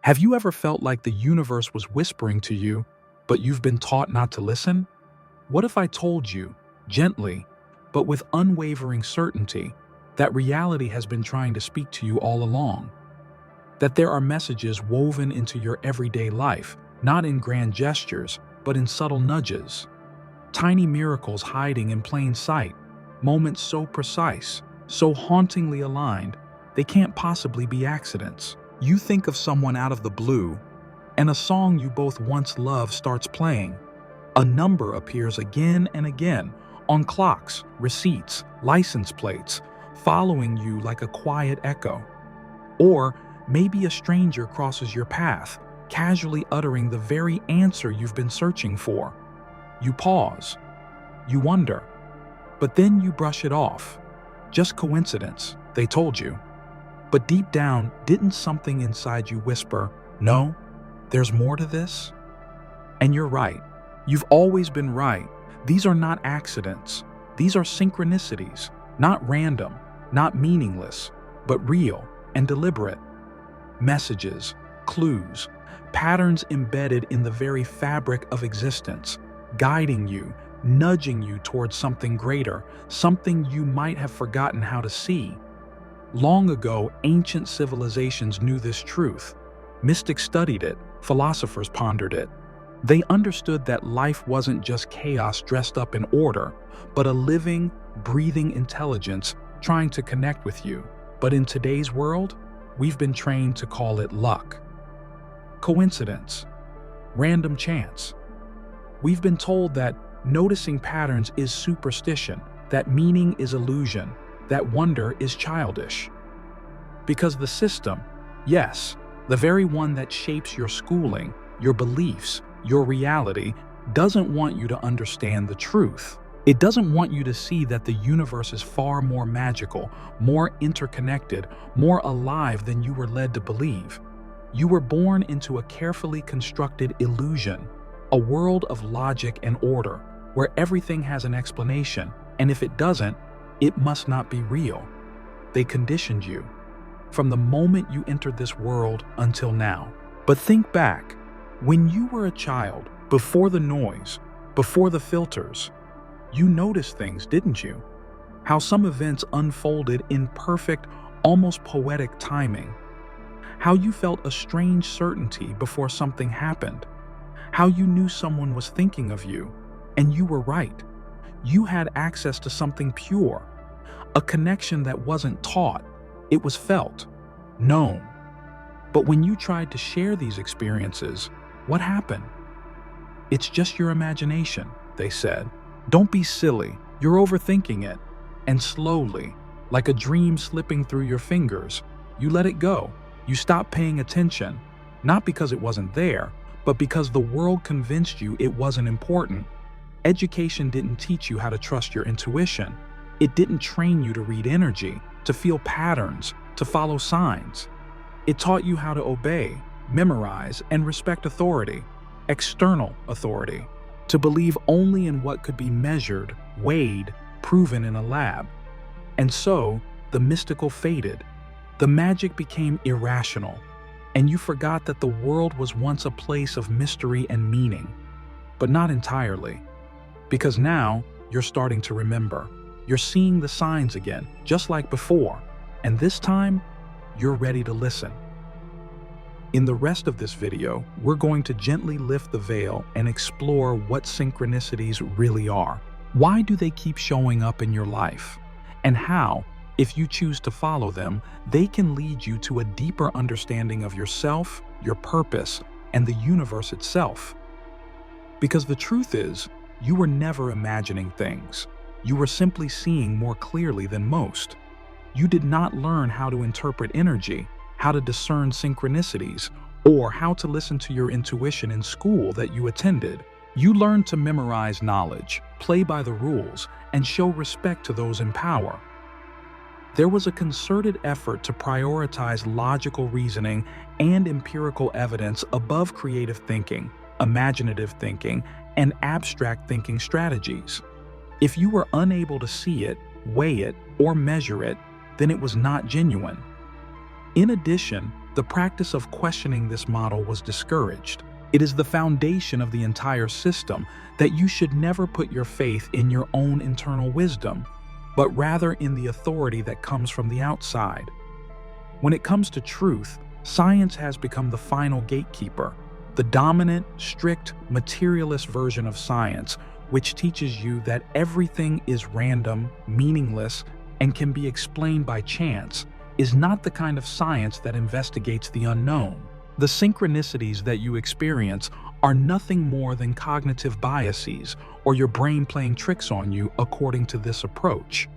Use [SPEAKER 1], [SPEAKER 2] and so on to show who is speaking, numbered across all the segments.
[SPEAKER 1] Have you ever felt like the universe was whispering to you, but you've been taught not to listen? What if I told you, gently, but with unwavering certainty, that reality has been trying to speak to you all along? That there are messages woven into your everyday life, not in grand gestures, but in subtle nudges. Tiny miracles hiding in plain sight, moments so precise, so hauntingly aligned, they can't possibly be accidents. You think of someone out of the blue, and a song you both once loved starts playing. A number appears again and again on clocks, receipts, license plates, following you like a quiet echo. Or maybe a stranger crosses your path, casually uttering the very answer you've been searching for. You pause. You wonder. But then you brush it off. Just coincidence, they told you. But deep down, didn't something inside you whisper, "No, there's more to this"? And you're right. You've always been right. These are not accidents. These are synchronicities, not random, not meaningless, but real and deliberate. Messages, clues, patterns embedded in the very fabric of existence, guiding you, nudging you towards something greater, something you might have forgotten how to see. Long ago, ancient civilizations knew this truth. Mystics studied it, philosophers pondered it. They understood that life wasn't just chaos dressed up in order, but a living, breathing intelligence trying to connect with you. But in today's world, we've been trained to call it luck, coincidence, random chance. We've been told that noticing patterns is superstition, that meaning is illusion, that wonder is childish. Because the system, yes, the very one that shapes your schooling, your beliefs, your reality, doesn't want you to understand the truth. It doesn't want you to see that the universe is far more magical, more interconnected, more alive than you were led to believe. You were born into a carefully constructed illusion, a world of logic and order, where everything has an explanation, and if it doesn't, it must not be real. They conditioned you, from the moment you entered this world until now. But think back, when you were a child, before the noise, before the filters, you noticed things, didn't you? How some events unfolded in perfect, almost poetic timing. How you felt a strange certainty before something happened. How you knew someone was thinking of you, and you were right. You had access to something pure, a connection that wasn't taught, it was felt, known. But when you tried to share these experiences, what happened? It's just your imagination, they said. Don't be silly, you're overthinking it. And slowly, like a dream slipping through your fingers, you let it go. You stopped paying attention, not because it wasn't there, but because the world convinced you it wasn't important. Education didn't teach you how to trust your intuition. It didn't train you to read energy, to feel patterns, to follow signs. It taught you how to obey, memorize, and respect authority, external authority, to believe only in what could be measured, weighed, proven in a lab. And so, the mystical faded. The magic became irrational, and you forgot that the world was once a place of mystery and meaning. But not entirely. Because now, you're starting to remember. You're seeing the signs again, just like before. And this time, you're ready to listen. In the rest of this video, we're going to gently lift the veil and explore what synchronicities really are. Why do they keep showing up in your life? And how, if you choose to follow them, they can lead you to a deeper understanding of yourself, your purpose, and the universe itself. Because the truth is, you were never imagining things. You were simply seeing more clearly than most. You did not learn how to interpret energy, how to discern synchronicities, or how to listen to your intuition in school that you attended. You learned to memorize knowledge, play by the rules, and show respect to those in power. There was a concerted effort to prioritize logical reasoning and empirical evidence above creative thinking, imaginative thinking, and abstract thinking strategies. If you were unable to see it, weigh it, or measure it, then it was not genuine. In addition, the practice of questioning this model was discouraged. It is the foundation of the entire system that you should never put your faith in your own internal wisdom, but rather in the authority that comes from the outside. When it comes to truth, science has become the final gatekeeper, the dominant, strict, materialist version of science, which teaches you that everything is random, meaningless, and can be explained by chance, is not the kind of science that investigates the unknown. The synchronicities that you experience are nothing more than cognitive biases or your brain playing tricks on you according to this approach.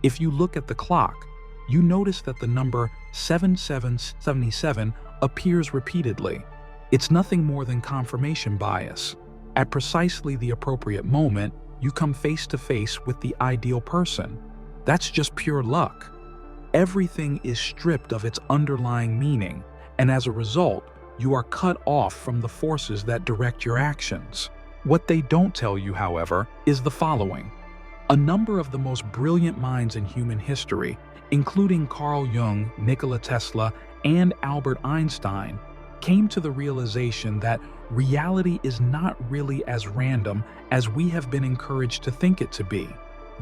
[SPEAKER 1] If you look at the clock, you notice that the number 7777 appears repeatedly. It's nothing more than confirmation bias. At precisely the appropriate moment, you come face to face with the ideal person. That's just pure luck. Everything is stripped of its underlying meaning, and as a result, you are cut off from the forces that direct your actions. What they don't tell you, however, is the following. A number of the most brilliant minds in human history, including Carl Jung, Nikola Tesla, and Albert Einstein, came to the realization that reality is not really as random as we have been encouraged to think it to be.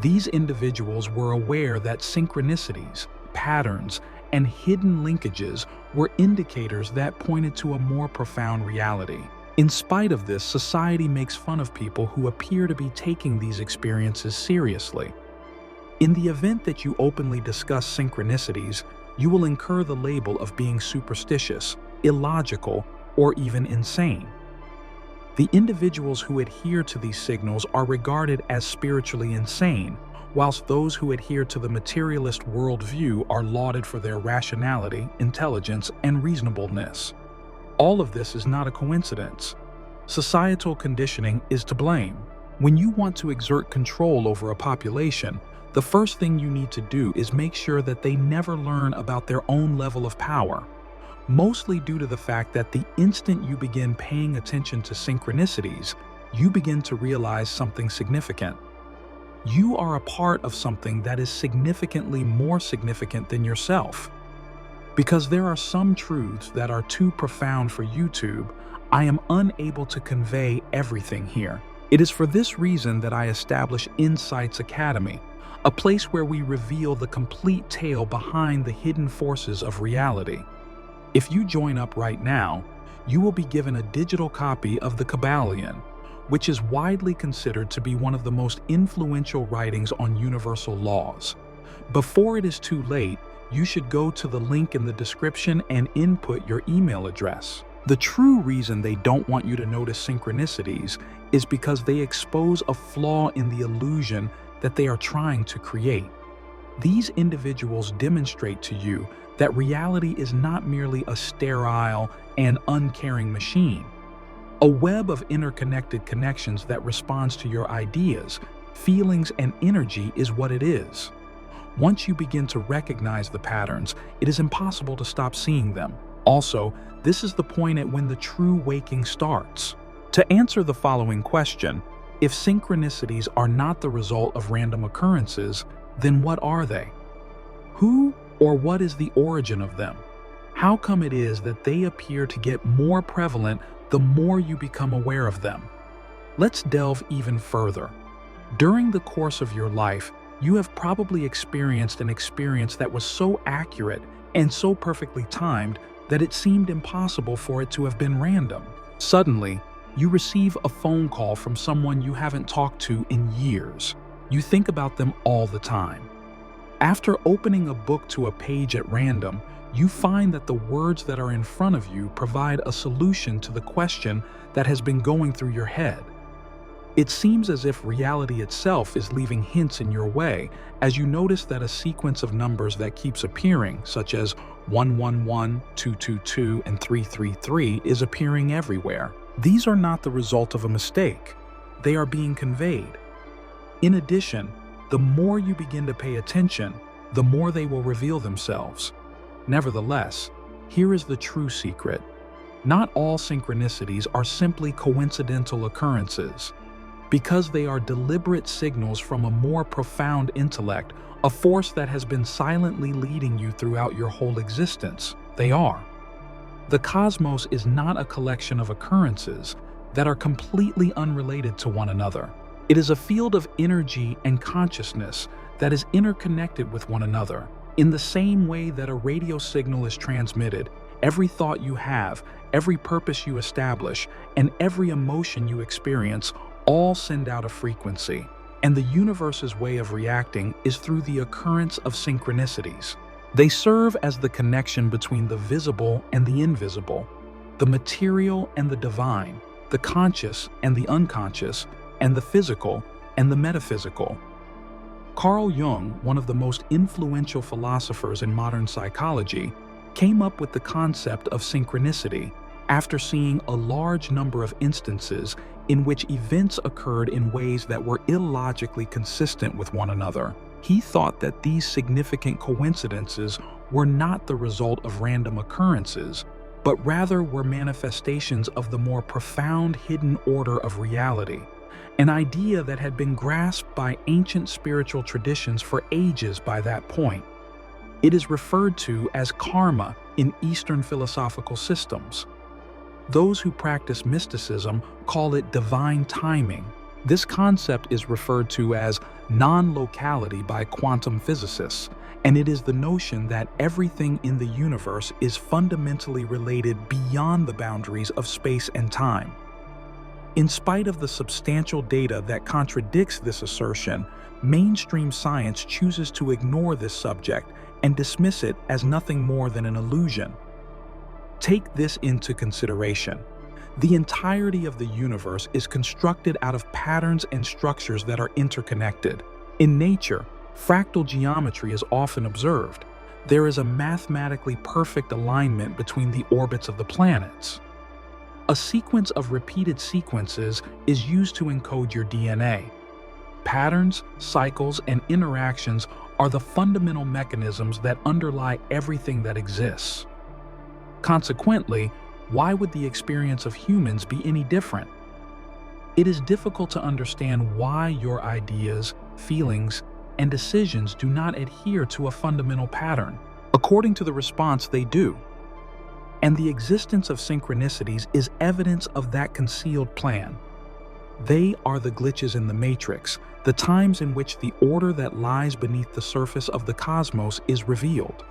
[SPEAKER 1] These individuals were aware that synchronicities, patterns, and hidden linkages were indicators that pointed to a more profound reality. In spite of this, society makes fun of people who appear to be taking these experiences seriously. In the event that you openly discuss synchronicities, you will incur the label of being superstitious, illogical, or even insane. The individuals who adhere to these signals are regarded as spiritually insane, whilst those who adhere to the materialist worldview are lauded for their rationality, intelligence, and reasonableness. All of this is not a coincidence. Societal conditioning is to blame. When you want to exert control over a population, the first thing you need to do is make sure that they never learn about their own level of power, mostly due to the fact that the instant you begin paying attention to synchronicities, you begin to realize something significant. You are a part of something that is significantly more significant than yourself. Because there are some truths that are too profound for YouTube, I am unable to convey everything here. It is for this reason that I establish Insights Academy, a place where we reveal the complete tale behind the hidden forces of reality. If you join up right now, you will be given a digital copy of The Kabbalion, which is widely considered to be one of the most influential writings on universal laws. Before it is too late, you should go to the link in the description and input your email address. The true reason they don't want you to notice synchronicities is because they expose a flaw in the illusion that they are trying to create. These individuals demonstrate to you that reality is not merely a sterile and uncaring machine. A web of interconnected connections that responds to your ideas, feelings, and energy is what it is. Once you begin to recognize the patterns, it is impossible to stop seeing them. Also, this is the point at when the true waking starts. To answer the following question, if synchronicities are not the result of random occurrences, then what are they? Who or what is the origin of them? How come it is that they appear to get more prevalent the more you become aware of them? Let's delve even further. During the course of your life, you have probably experienced an experience that was so accurate and so perfectly timed that it seemed impossible for it to have been random. Suddenly, you receive a phone call from someone you haven't talked to in years. You think about them all the time. After opening a book to a page at random, you find that the words that are in front of you provide a solution to the question that has been going through your head. It seems as if reality itself is leaving hints in your way as you notice that a sequence of numbers that keeps appearing, such as 111, 222, and 333, is appearing everywhere. These are not the result of a mistake. They are being conveyed. In addition, the more you begin to pay attention, the more they will reveal themselves. Nevertheless, here is the true secret. Not all synchronicities are simply coincidental occurrences. Because they are deliberate signals from a more profound intellect, a force that has been silently leading you throughout your whole existence. They are. The cosmos is not a collection of occurrences that are completely unrelated to one another. It is a field of energy and consciousness that is interconnected with one another. In the same way that a radio signal is transmitted, every thought you have, every purpose you establish, and every emotion you experience all send out a frequency. And the universe's way of reacting is through the occurrence of synchronicities. They serve as the connection between the visible and the invisible, the material and the divine, the conscious and the unconscious, and the physical and the metaphysical. Carl Jung, one of the most influential philosophers in modern psychology, came up with the concept of synchronicity after seeing a large number of instances in which events occurred in ways that were illogically consistent with one another. He thought that these significant coincidences were not the result of random occurrences, but rather were manifestations of the more profound hidden order of reality, an idea that had been grasped by ancient spiritual traditions for ages by that point. It is referred to as karma in Eastern philosophical systems. Those who practice mysticism call it divine timing. This concept is referred to as non-locality by quantum physicists, and it is the notion that everything in the universe is fundamentally related beyond the boundaries of space and time. In spite of the substantial data that contradicts this assertion, mainstream science chooses to ignore this subject and dismiss it as nothing more than an illusion. Take this into consideration. The entirety of the universe is constructed out of patterns and structures that are interconnected. In nature, fractal geometry is often observed. There is a mathematically perfect alignment between the orbits of the planets. A sequence of repeated sequences is used to encode your DNA. Patterns, cycles, and interactions are the fundamental mechanisms that underlie everything that exists. Consequently, why would the experience of humans be any different? It is difficult to understand why your ideas, feelings, and decisions do not adhere to a fundamental pattern. According to the response, they do. And the existence of synchronicities is evidence of that concealed plan. They are the glitches in the matrix, the times in which the order that lies beneath the surface of the cosmos is revealed.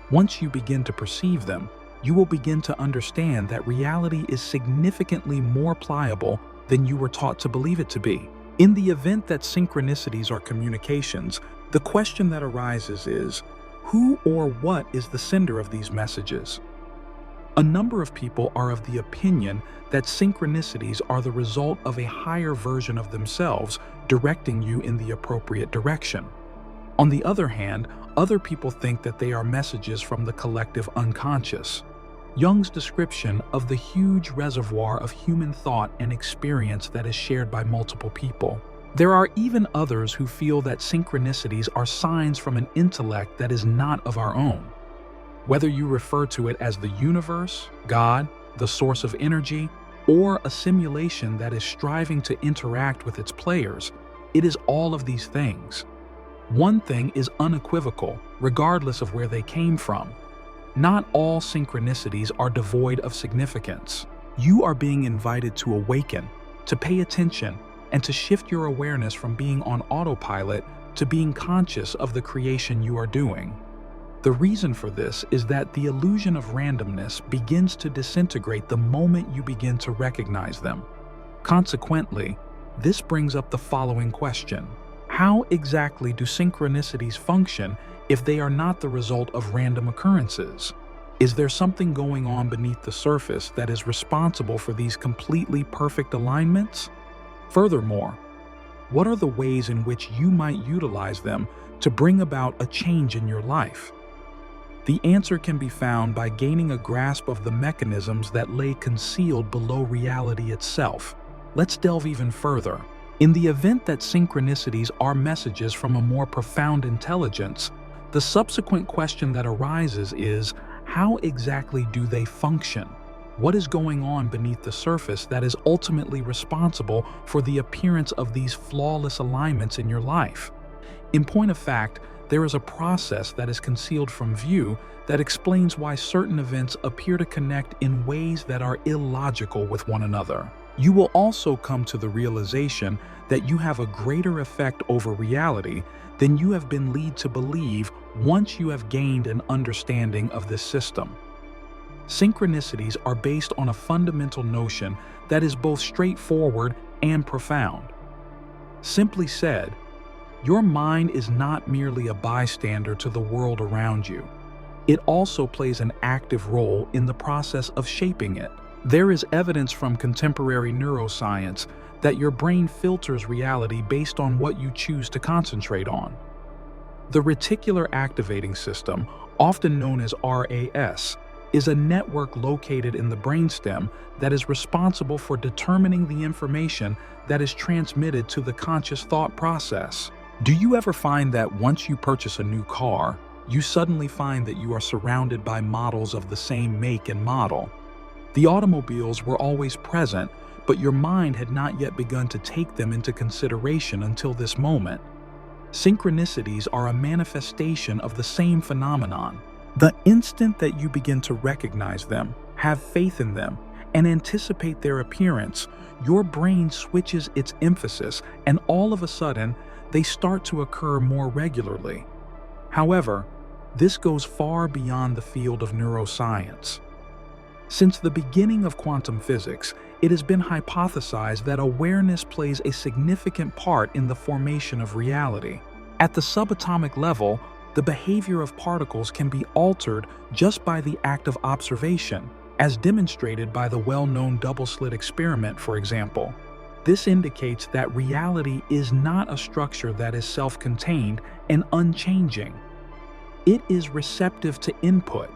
[SPEAKER 1] Once you begin to perceive them, you will begin to understand that reality is significantly more pliable than you were taught to believe it to be. In the event that synchronicities are communications, the question that arises is, who or what is the sender of these messages? A number of people are of the opinion that synchronicities are the result of a higher version of themselves directing you in the appropriate direction. On the other hand, other people think that they are messages from the collective unconscious. Jung's description of the huge reservoir of human thought and experience that is shared by multiple people. There are even others who feel that synchronicities are signs from an intellect that is not of our own. Whether you refer to it as the universe, God, the source of energy, or a simulation that is striving to interact with its players, it is all of these things. One thing is unequivocal, regardless of where they came from. Not all synchronicities are devoid of significance. You are being invited to awaken, to pay attention, and to shift your awareness from being on autopilot to being conscious of the creation you are doing. The reason for this is that the illusion of randomness begins to disintegrate the moment you begin to recognize them. Consequently, this brings up the following question. How exactly do synchronicities function if they are not the result of random occurrences? Is there something going on beneath the surface that is responsible for these completely perfect alignments? Furthermore, what are the ways in which you might utilize them to bring about a change in your life? The answer can be found by gaining a grasp of the mechanisms that lay concealed below reality itself. Let's delve even further. In the event that synchronicities are messages from a more profound intelligence, the subsequent question that arises is, how exactly do they function? What is going on beneath the surface that is ultimately responsible for the appearance of these flawless alignments in your life? In point of fact, there is a process that is concealed from view that explains why certain events appear to connect in ways that are illogical with one another. You will also come to the realization that you have a greater effect over reality than you have been led to believe once you have gained an understanding of this system. Synchronicities are based on a fundamental notion that is both straightforward and profound. Simply said, your mind is not merely a bystander to the world around you. It also plays an active role in the process of shaping it. There is evidence from contemporary neuroscience that your brain filters reality based on what you choose to concentrate on. The reticular activating system, often known as RAS, is a network located in the brainstem that is responsible for determining the information that is transmitted to the conscious thought process. Do you ever find that once you purchase a new car, you suddenly find that you are surrounded by models of the same make and model? The automobiles were always present, but your mind had not yet begun to take them into consideration until this moment. Synchronicities are a manifestation of the same phenomenon. The instant that you begin to recognize them, have faith in them, and anticipate their appearance, your brain switches its emphasis, and all of a sudden, they start to occur more regularly. However, this goes far beyond the field of neuroscience. Since the beginning of quantum physics, it has been hypothesized that awareness plays a significant part in the formation of reality. At the subatomic level, the behavior of particles can be altered just by the act of observation, as demonstrated by the well-known double-slit experiment, for example. This indicates that reality is not a structure that is self-contained and unchanging. It is receptive to input.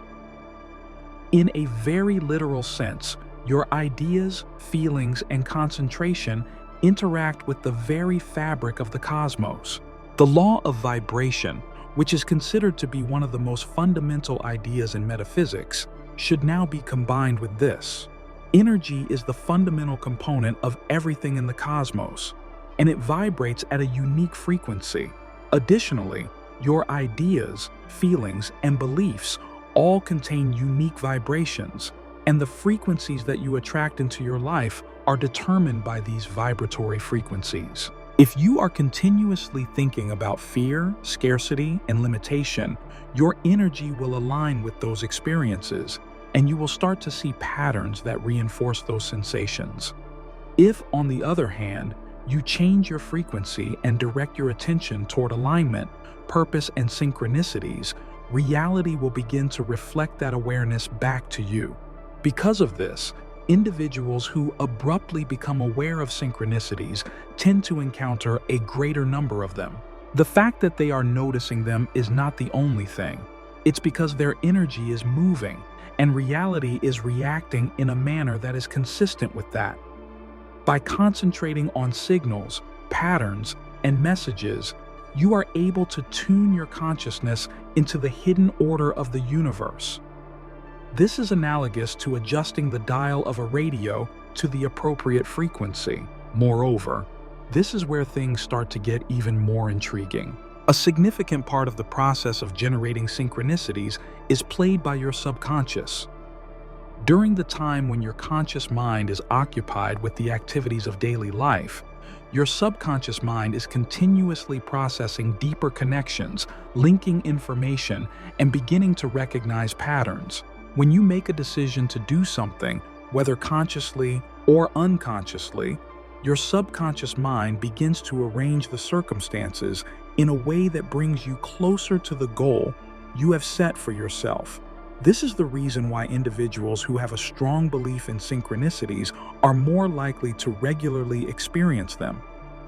[SPEAKER 1] In a very literal sense, your ideas, feelings, and concentration interact with the very fabric of the cosmos. The law of vibration, which is considered to be one of the most fundamental ideas in metaphysics, should now be combined with this. Energy is the fundamental component of everything in the cosmos, and it vibrates at a unique frequency. Additionally, your ideas, feelings, and beliefs all contain unique vibrations, and the frequencies that you attract into your life are determined by these vibratory frequencies. If you are continuously thinking about fear, scarcity, and limitation, your energy will align with those experiences, and you will start to see patterns that reinforce those sensations. If, on the other hand, you change your frequency and direct your attention toward alignment, purpose, and synchronicities, reality will begin to reflect that awareness back to you. Because of this, individuals who abruptly become aware of synchronicities tend to encounter a greater number of them. The fact that they are noticing them is not the only thing. It's because their energy is moving, and reality is reacting in a manner that is consistent with that. By concentrating on signals, patterns, and messages, you are able to tune your consciousness into the hidden order of the universe. This is analogous to adjusting the dial of a radio to the appropriate frequency. Moreover, this is where things start to get even more intriguing. A significant part of the process of generating synchronicities is played by your subconscious. During the time when your conscious mind is occupied with the activities of daily life, your subconscious mind is continuously processing deeper connections, linking information, and beginning to recognize patterns. When you make a decision to do something, whether consciously or unconsciously, your subconscious mind begins to arrange the circumstances in a way that brings you closer to the goal you have set for yourself. This is the reason why individuals who have a strong belief in synchronicities are more likely to regularly experience them.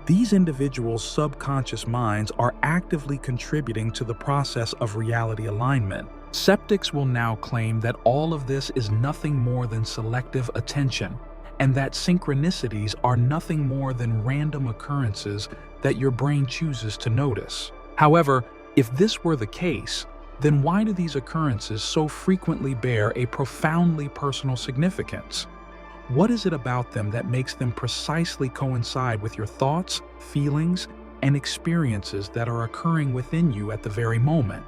[SPEAKER 1] These individuals' subconscious minds are actively contributing to the process of reality alignment. Skeptics will now claim that all of this is nothing more than selective attention, and that synchronicities are nothing more than random occurrences that your brain chooses to notice. However, if this were the case, then why do these occurrences so frequently bear a profoundly personal significance? What is it about them that makes them precisely coincide with your thoughts, feelings, and experiences that are occurring within you at the very moment.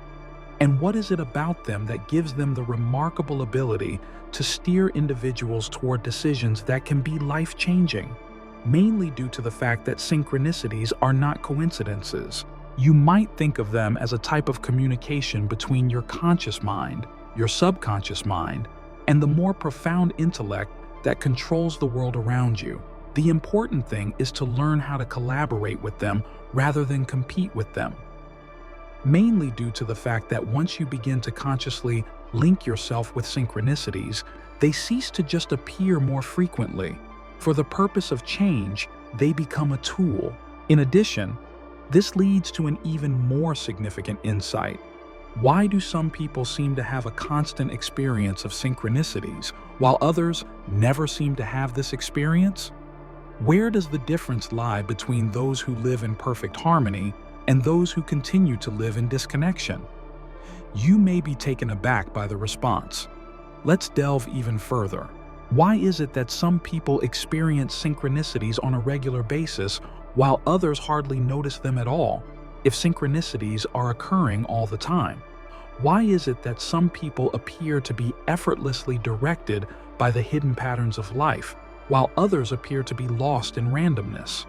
[SPEAKER 1] And what is it about them that gives them the remarkable ability to steer individuals toward decisions that can be life-changing? Mainly due to the fact that synchronicities are not coincidences. You might think of them as a type of communication between your conscious mind, your subconscious mind, and the more profound intellect that controls the world around you. The important thing is to learn how to collaborate with them rather than compete with them. Mainly due to the fact that once you begin to consciously link yourself with synchronicities, they cease to just appear more frequently. For the purpose of change, they become a tool. In addition, this leads to an even more significant insight. Why do some people seem to have a constant experience of synchronicities, while others never seem to have this experience? Where does the difference lie between those who live in perfect harmony and those who continue to live in disconnection? You may be taken aback by the response. Let's delve even further. Why is it that some people experience synchronicities on a regular basis while others hardly notice them at all, if synchronicities are occurring all the time? Why is it that some people appear to be effortlessly directed by the hidden patterns of life, while others appear to be lost in randomness?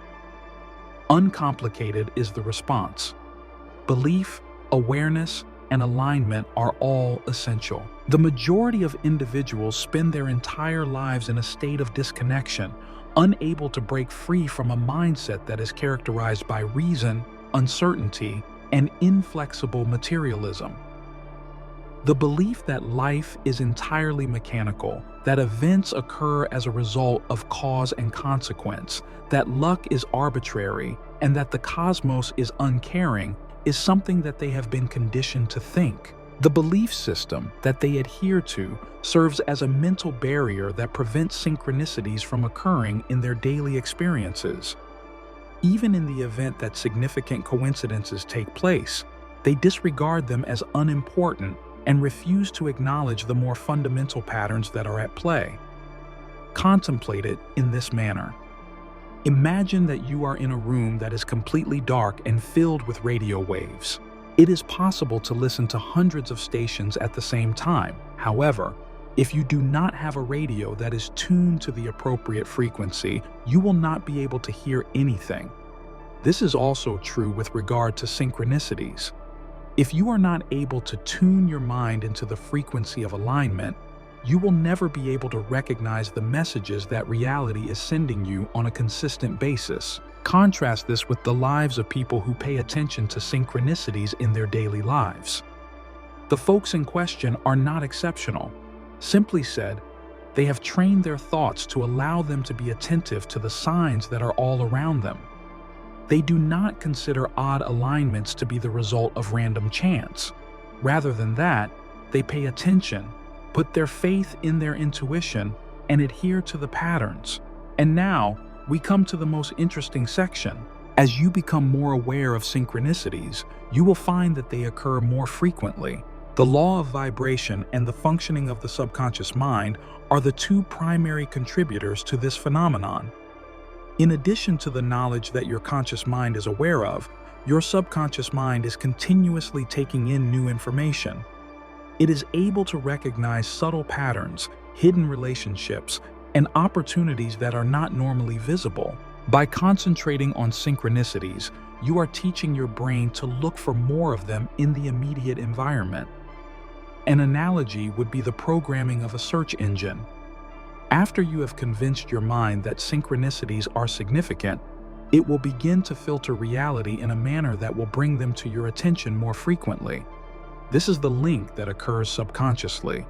[SPEAKER 1] Uncomplicated is the response. Belief, awareness, and alignment are all essential. The majority of individuals spend their entire lives in a state of disconnection, unable to break free from a mindset that is characterized by reason, uncertainty, and inflexible materialism. The belief that life is entirely mechanical, that events occur as a result of cause and consequence, that luck is arbitrary, and that the cosmos is uncaring is something that they have been conditioned to think. The belief system that they adhere to serves as a mental barrier that prevents synchronicities from occurring in their daily experiences. Even in the event that significant coincidences take place, they disregard them as unimportant and refuse to acknowledge the more fundamental patterns that are at play. Contemplate it in this manner. Imagine that you are in a room that is completely dark and filled with radio waves. It is possible to listen to hundreds of stations at the same time. However, if you do not have a radio that is tuned to the appropriate frequency, you will not be able to hear anything. This is also true with regard to synchronicities. If you are not able to tune your mind into the frequency of alignment, you will never be able to recognize the messages that reality is sending you on a consistent basis. Contrast this with the lives of people who pay attention to synchronicities in their daily lives. The folks in question are not exceptional. Simply said, they have trained their thoughts to allow them to be attentive to the signs that are all around them. They do not consider odd alignments to be the result of random chance. Rather than that, they pay attention, put their faith in their intuition, and adhere to the patterns. And now, we come to the most interesting section. As you become more aware of synchronicities, you will find that they occur more frequently. The law of vibration and the functioning of the subconscious mind are the two primary contributors to this phenomenon. In addition to the knowledge that your conscious mind is aware of, your subconscious mind is continuously taking in new information. It is able to recognize subtle patterns, hidden relationships, and opportunities that are not normally visible. By concentrating on synchronicities, you are teaching your brain to look for more of them in the immediate environment. An analogy would be the programming of a search engine. After you have convinced your mind that synchronicities are significant, it will begin to filter reality in a manner that will bring them to your attention more frequently. This is the link that occurs subconsciously.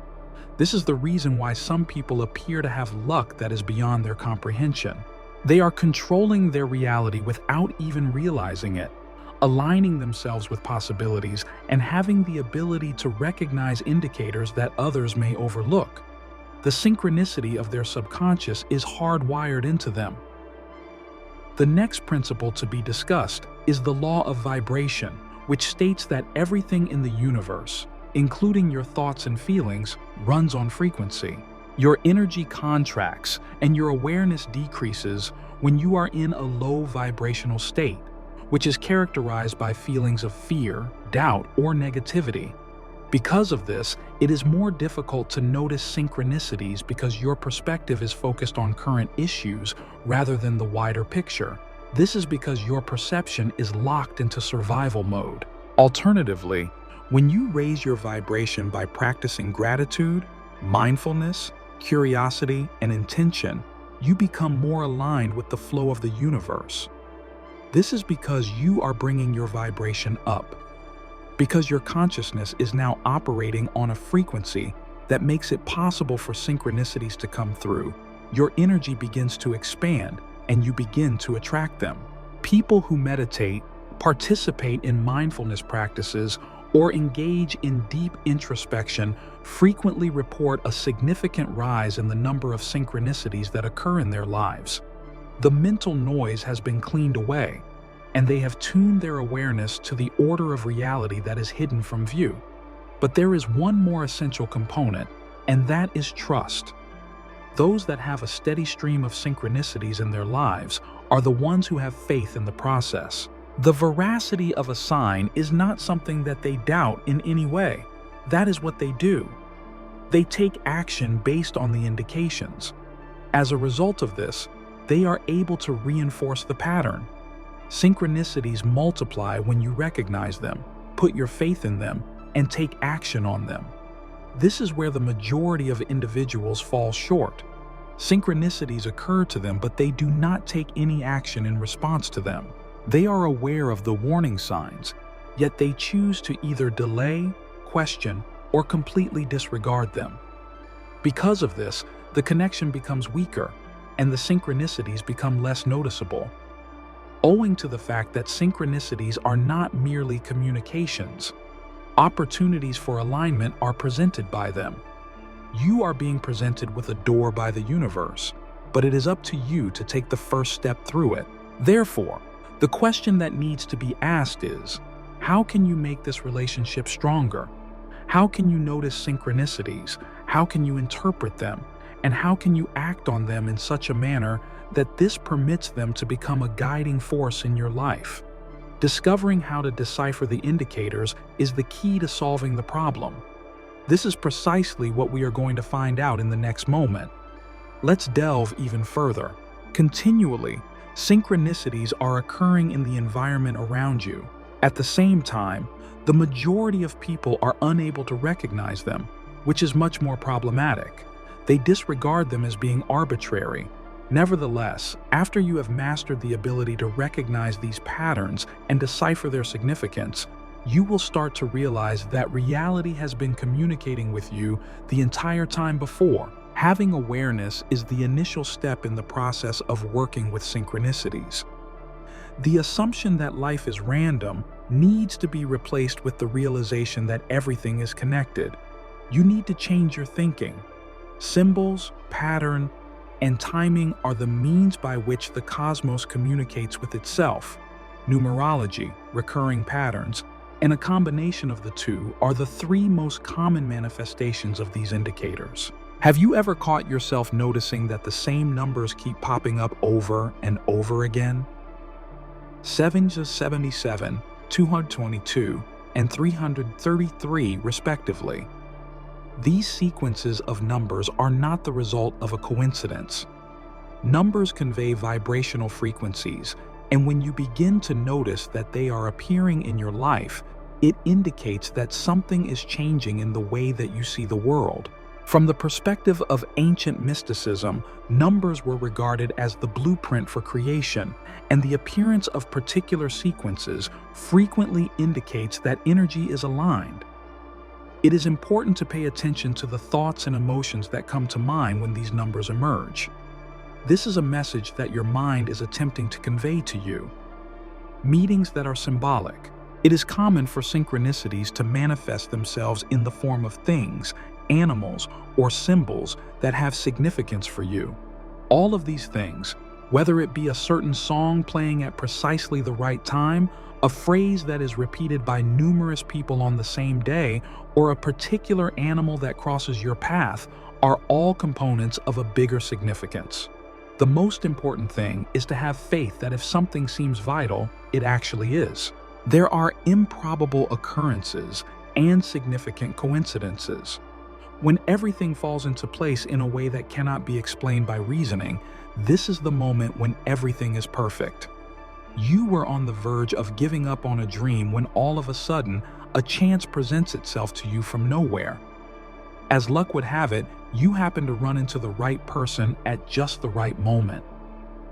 [SPEAKER 1] This is the reason why some people appear to have luck that is beyond their comprehension. They are controlling their reality without even realizing it, aligning themselves with possibilities and having the ability to recognize indicators that others may overlook. The synchronicity of their subconscious is hardwired into them. The next principle to be discussed is the law of vibration, which states that everything in the universe, including your thoughts and feelings, runs on frequency. Your energy contracts and your awareness decreases when you are in a low vibrational state, which is characterized by feelings of fear, doubt, or negativity. Because of this, it is more difficult to notice synchronicities because your perspective is focused on current issues rather than the wider picture. This is because your perception is locked into survival mode. Alternatively, when you raise your vibration by practicing gratitude, mindfulness, curiosity, and intention, you become more aligned with the flow of the universe. This is because you are bringing your vibration up. Because your consciousness is now operating on a frequency that makes it possible for synchronicities to come through, your energy begins to expand and you begin to attract them. People who meditate, participate in mindfulness practices, or engage in deep introspection frequently report a significant rise in the number of synchronicities that occur in their lives. The mental noise has been cleaned away, and they have tuned their awareness to the order of reality that is hidden from view. But there is one more essential component, and that is trust. Those that have a steady stream of synchronicities in their lives are the ones who have faith in the process. The veracity of a sign is not something that they doubt in any way. That is what they do. They take action based on the indications. As a result of this, they are able to reinforce the pattern. Synchronicities multiply when you recognize them, put your faith in them, and take action on them. This is where the majority of individuals fall short. Synchronicities occur to them, but they do not take any action in response to them. They are aware of the warning signs, yet they choose to either delay, question, or completely disregard them. Because of this, the connection becomes weaker, and the synchronicities become less noticeable. Owing to the fact that synchronicities are not merely communications, opportunities for alignment are presented by them. You are being presented with a door by the universe, but it is up to you to take the first step through it. Therefore, the question that needs to be asked is, how can you make this relationship stronger? How can you notice synchronicities? How can you interpret them? And how can you act on them in such a manner that this permits them to become a guiding force in your life? Discovering how to decipher the indicators is the key to solving the problem. This is precisely what we are going to find out in the next moment. Let's delve even further. Continually, synchronicities are occurring in the environment around you. At the same time, the majority of people are unable to recognize them, which is much more problematic. They disregard them as being arbitrary. Nevertheless, after you have mastered the ability to recognize these patterns and decipher their significance, you will start to realize that reality has been communicating with you the entire time before. Having awareness is the initial step in the process of working with synchronicities. The assumption that life is random needs to be replaced with the realization that everything is connected. You need to change your thinking. Symbols, pattern, and timing are the means by which the cosmos communicates with itself. Numerology, recurring patterns, and a combination of the two are the three most common manifestations of these indicators. Have you ever caught yourself noticing that the same numbers keep popping up over and over again? 777, 222, and 333 respectively. These sequences of numbers are not the result of a coincidence. Numbers convey vibrational frequencies, and when you begin to notice that they are appearing in your life, it indicates that something is changing in the way that you see the world. From the perspective of ancient mysticism, numbers were regarded as the blueprint for creation, and the appearance of particular sequences frequently indicates that energy is aligned. It is important to pay attention to the thoughts and emotions that come to mind when these numbers emerge. This is a message that your mind is attempting to convey to you. Meetings that are symbolic. It is common for synchronicities to manifest themselves in the form of things, animals, or symbols that have significance for you. All of these things, whether it be a certain song playing at precisely the right time, a phrase that is repeated by numerous people on the same day, or a particular animal that crosses your path, are all components of a bigger significance. The most important thing is to have faith that if something seems vital, it actually is. There are improbable occurrences and significant coincidences. When everything falls into place in a way that cannot be explained by reasoning, this is the moment when everything is perfect. You were on the verge of giving up on a dream when all of a sudden, a chance presents itself to you from nowhere. As luck would have it, you happen to run into the right person at just the right moment.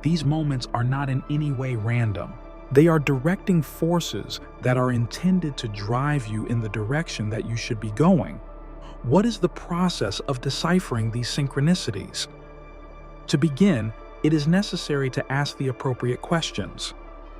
[SPEAKER 1] These moments are not in any way random. They are directing forces that are intended to drive you in the direction that you should be going. What is the process of deciphering these synchronicities? To begin, it is necessary to ask the appropriate questions.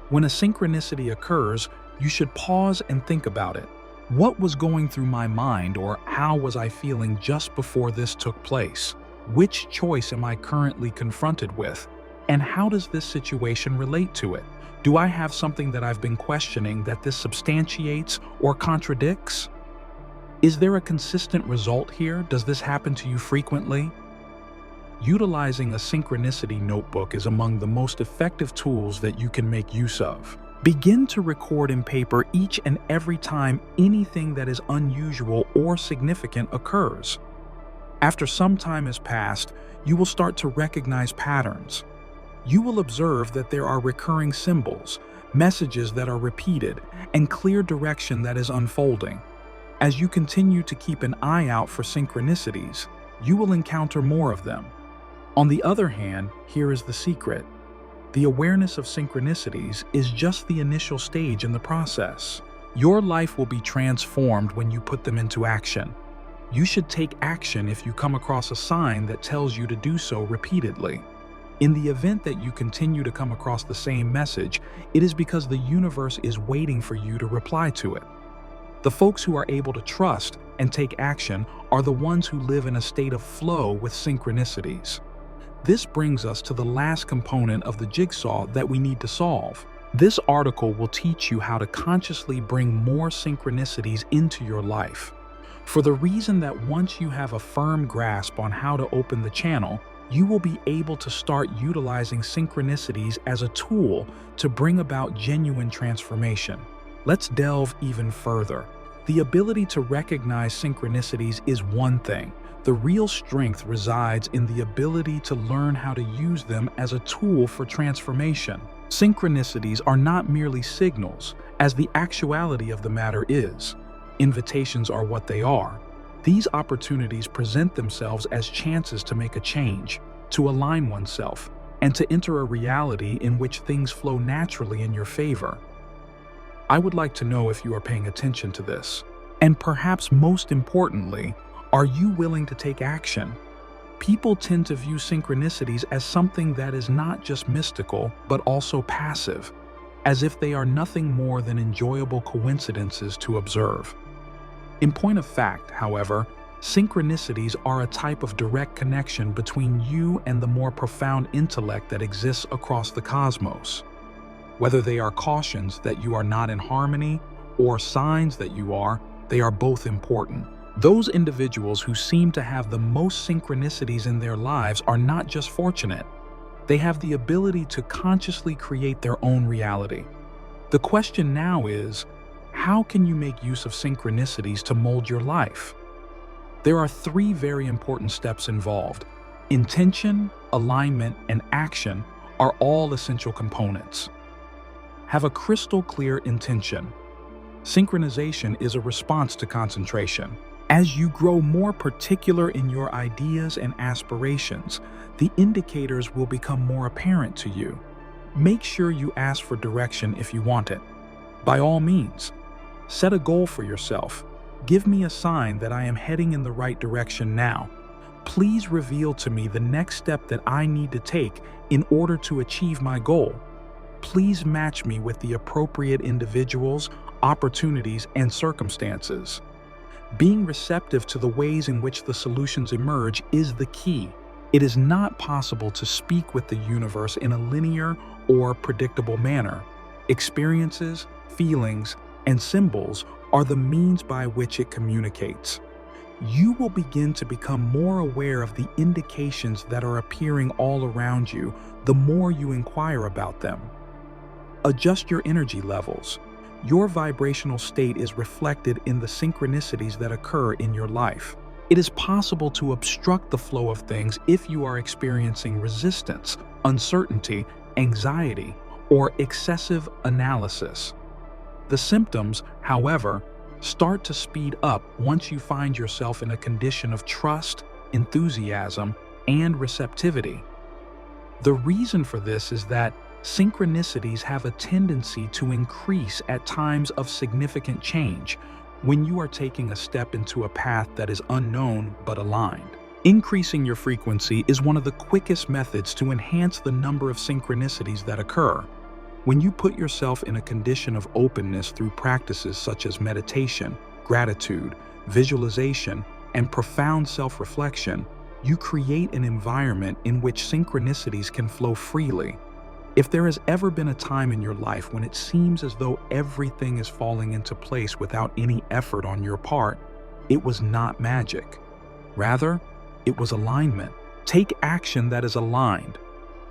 [SPEAKER 1] When a synchronicity occurs, you should pause and think about it. What was going through my mind, or how was I feeling just before this took place? Which choice am I currently confronted with? And how does this situation relate to it? Do I have something that I've been questioning that this substantiates or contradicts? Is there a consistent result here? Does this happen to you frequently? Utilizing a synchronicity notebook is among the most effective tools that you can make use of. Begin to record in paper each and every time anything that is unusual or significant occurs. After some time has passed, you will start to recognize patterns. You will observe that there are recurring symbols, messages that are repeated, and clear direction that is unfolding. As you continue to keep an eye out for synchronicities, you will encounter more of them. On the other hand, here is the secret. The awareness of synchronicities is just the initial stage in the process. Your life will be transformed when you put them into action. You should take action if you come across a sign that tells you to do so repeatedly. In the event that you continue to come across the same message, it is because the universe is waiting for you to reply to it. The folks who are able to trust and take action are the ones who live in a state of flow with synchronicities. This brings us to the last component of the jigsaw that we need to solve. This article will teach you how to consciously bring more synchronicities into your life. For the reason that once you have a firm grasp on how to open the channel, you will be able to start utilizing synchronicities as a tool to bring about genuine transformation. Let's delve even further. The ability to recognize synchronicities is one thing. The real strength resides in the ability to learn how to use them as a tool for transformation. Synchronicities are not merely signals, as the actuality of the matter is. Invitations are what they are. These opportunities present themselves as chances to make a change, to align oneself, and to enter a reality in which things flow naturally in your favor. I would like to know if you are paying attention to this. And perhaps most importantly, are you willing to take action? People tend to view synchronicities as something that is not just mystical, but also passive, as if they are nothing more than enjoyable coincidences to observe. In point of fact, however, synchronicities are a type of direct connection between you and the more profound intellect that exists across the cosmos. Whether they are cautions that you are not in harmony or signs that you are, they are both important. Those individuals who seem to have the most synchronicities in their lives are not just fortunate. They have the ability to consciously create their own reality. The question now is, how can you make use of synchronicities to mold your life? There are three very important steps involved. Intention, alignment, and action are all essential components. Have a crystal clear intention. Synchronization is a response to concentration. As you grow more particular in your ideas and aspirations, the indicators will become more apparent to you. Make sure you ask for direction if you want it. By all means, set a goal for yourself. Give me a sign that I am heading in the right direction now. Please reveal to me the next step that I need to take in order to achieve my goal. Please match me with the appropriate individuals, opportunities, and circumstances. Being receptive to the ways in which the solutions emerge is the key. It is not possible to speak with the universe in a linear or predictable manner. Experiences, feelings, and symbols are the means by which it communicates. you will begin to become more aware of the indications that are appearing all around you the more you inquire about them. Adjust your energy levels. Your vibrational state is reflected in the synchronicities that occur in your life. It is possible to obstruct the flow of things if you are experiencing resistance, uncertainty, anxiety, or excessive analysis. The symptoms, however, start to speed up once you find yourself in a condition of trust, enthusiasm, and receptivity. The reason for this is that synchronicities have a tendency to increase at times of significant change when you are taking a step into a path that is unknown but aligned. Increasing your frequency is one of the quickest methods to enhance the number of synchronicities that occur. When you put yourself in a condition of openness through practices such as meditation, gratitude, visualization, and profound self-reflection, you create an environment in which synchronicities can flow freely. If there has ever been a time in your life when it seems as though everything is falling into place without any effort on your part, it was not magic. Rather, it was alignment. Take action that is aligned.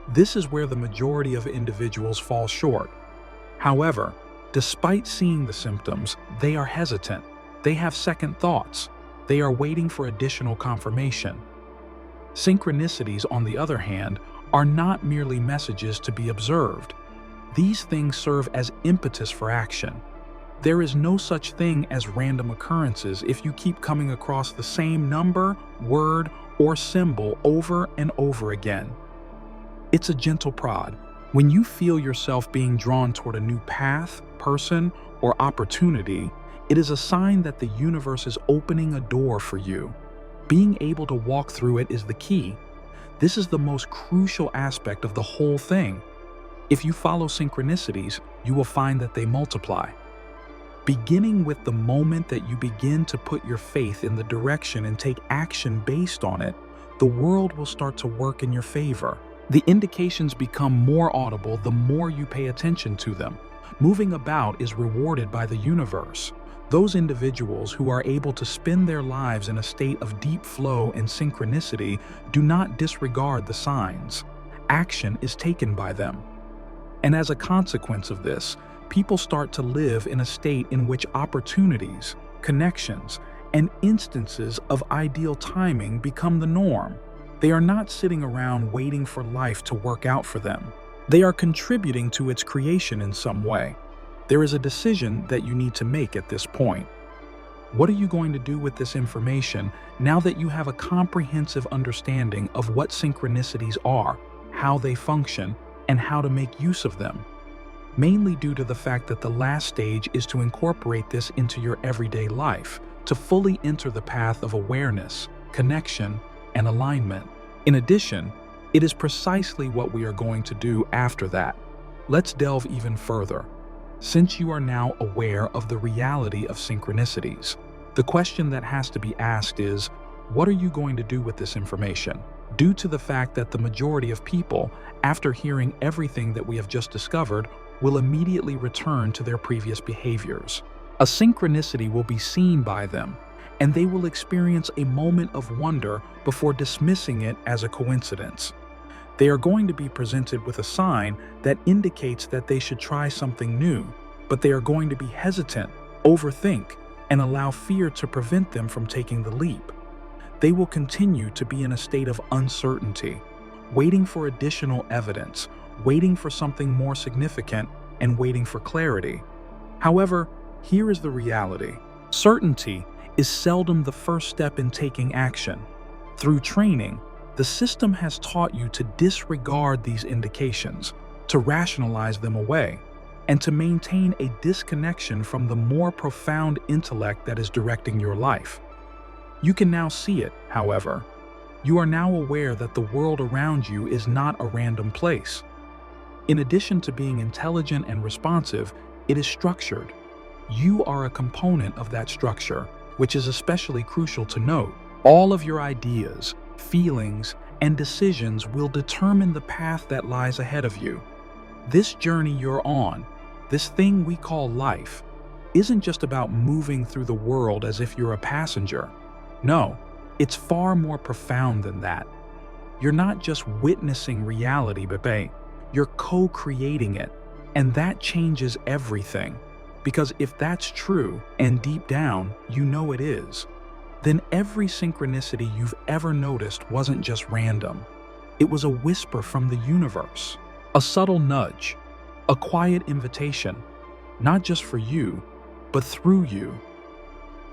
[SPEAKER 1] This is where the majority of individuals fall short. However, despite seeing the symptoms, they are hesitant. They have second thoughts. They are waiting for additional confirmation. Synchronicities, on the other hand, are not merely messages to be observed. These things serve as impetus for action. There is no such thing as random occurrences if you keep coming across the same number, word, or symbol over and over again. It's a gentle prod. When you feel yourself being drawn toward a new path, person, or opportunity, it is a sign that the universe is opening a door for you. Being able to walk through it is the key. This is the most crucial aspect of the whole thing. If you follow synchronicities, you will find that they multiply. Beginning with the moment that you begin to put your faith in the direction and take action based on it, the world will start to work in your favor. The indications become more audible the more you pay attention to them. Moving about is rewarded by the universe. Those individuals who are able to spend their lives in a state of deep flow and synchronicity do not disregard the signs. Action is taken by them. And as a consequence of this, people start to live in a state in which opportunities, connections, and instances of ideal timing become the norm. They are not sitting around waiting for life to work out for them. They are contributing to its creation in some way. There is a decision that you need to make at this point. What are you going to do with this information now that you have a comprehensive understanding of what synchronicities are, how they function, and how to make use of them? Mainly due to the fact that the last stage is to incorporate this into your everyday life, to fully enter the path of awareness, connection, and alignment. In addition, it is precisely what we are going to do after that. Let's delve even further. Since you are now aware of the reality of synchronicities, the question that has to be asked is, what are you going to do with this information? Due to the fact that the majority of people, after hearing everything that we have just discovered, will immediately return to their previous behaviors. A synchronicity will be seen by them, and they will experience a moment of wonder before dismissing it as a coincidence. They are going to be presented with a sign that indicates that they should try something new, but they are going to be hesitant, overthink, and allow fear to prevent them from taking the leap. They will continue to be in a state of uncertainty, waiting for additional evidence, waiting for something more significant, and waiting for clarity. However, here is the reality. Certainty is seldom the first step in taking action. Through training, the system has taught you to disregard these indications, to rationalize them away, and to maintain a disconnection from the more profound intellect that is directing your life. You can now see it, however. You are now aware that the world around you is not a random place. In addition to being intelligent and responsive, it is structured. You are a component of that structure, which is especially crucial to note. All of your ideas, feelings, and decisions will determine the path that lies ahead of you. This journey you're on, this thing we call life, isn't just about moving through the world as if you're a passenger. No, it's far more profound than that. You're not just witnessing reality, Bebe. You're co-creating it. And that changes everything. Because if that's true, and deep down, you know it is, then every synchronicity you've ever noticed wasn't just random. It was a whisper from the universe, a subtle nudge, a quiet invitation, not just for you, but through you.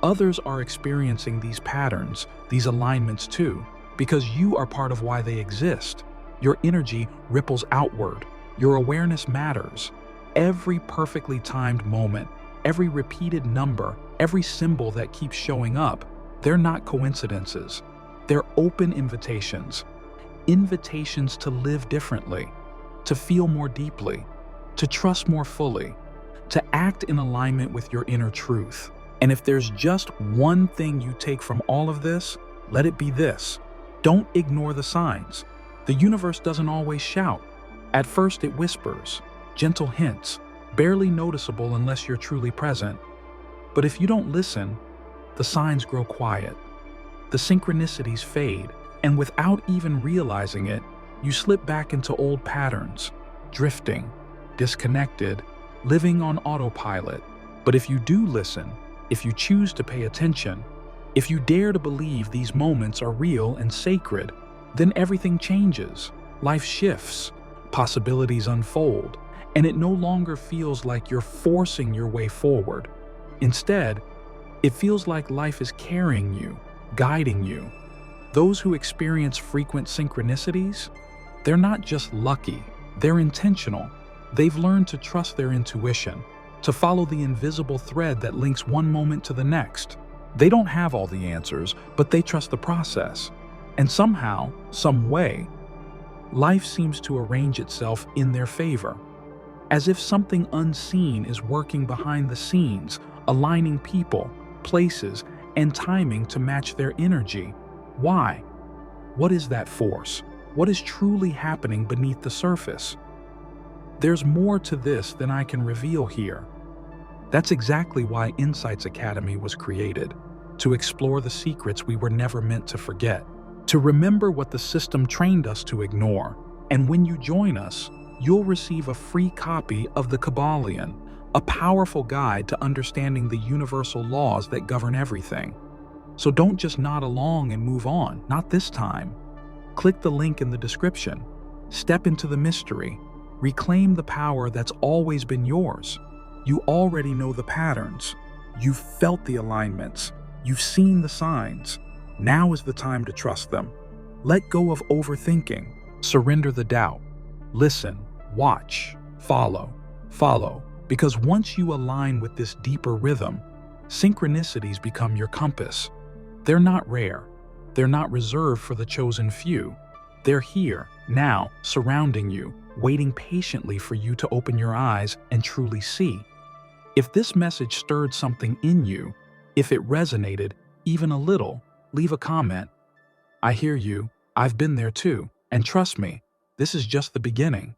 [SPEAKER 1] Others are experiencing these patterns, these alignments too, because you are part of why they exist. Your energy ripples outward. Your awareness matters. Every perfectly timed moment, every repeated number, every symbol that keeps showing up, they're not coincidences. They're open invitations. Invitations to live differently, to feel more deeply, to trust more fully, to act in alignment with your inner truth. And if there's just one thing you take from all of this, let it be this. Don't ignore the signs. The universe doesn't always shout. At first it whispers, gentle hints, barely noticeable unless you're truly present. But if you don't listen, the signs grow quiet. The synchronicities fade, and without even realizing it, you slip back into old patterns, drifting, disconnected, living on autopilot. But if you do listen, if you choose to pay attention, if you dare to believe these moments are real and sacred, then everything changes. Life shifts, possibilities unfold, and it no longer feels like you're forcing your way forward. Instead, it feels like life is carrying you, guiding you. Those who experience frequent synchronicities, they're not just lucky, they're intentional. They've learned to trust their intuition, to follow the invisible thread that links one moment to the next. They don't have all the answers, but they trust the process. And somehow, some way, life seems to arrange itself in their favor, as if something unseen is working behind the scenes, aligning people, places, and timing to match their energy. Why? What is that force? What is truly happening beneath the surface? There's more to this than I can reveal here. That's exactly why Insights Academy was created, to explore the secrets we were never meant to forget, to remember what the system trained us to ignore. And when you join us, you'll receive a free copy of The Kabbalion, a powerful guide to understanding the universal laws that govern everything. So don't just nod along and move on, not this time. Click the link in the description. Step into the mystery. Reclaim the power that's always been yours. You already know the patterns. You've felt the alignments. You've seen the signs. Now is the time to trust them. Let go of overthinking. Surrender the doubt. Listen, watch, follow. Because once you align with this deeper rhythm, synchronicities become your compass. They're not rare. They're not reserved for the chosen few. They're here, now, surrounding you, waiting patiently for you to open your eyes and truly see. If this message stirred something in you, if it resonated even a little, leave a comment. I hear you, I've been there too, and trust me, this is just the beginning.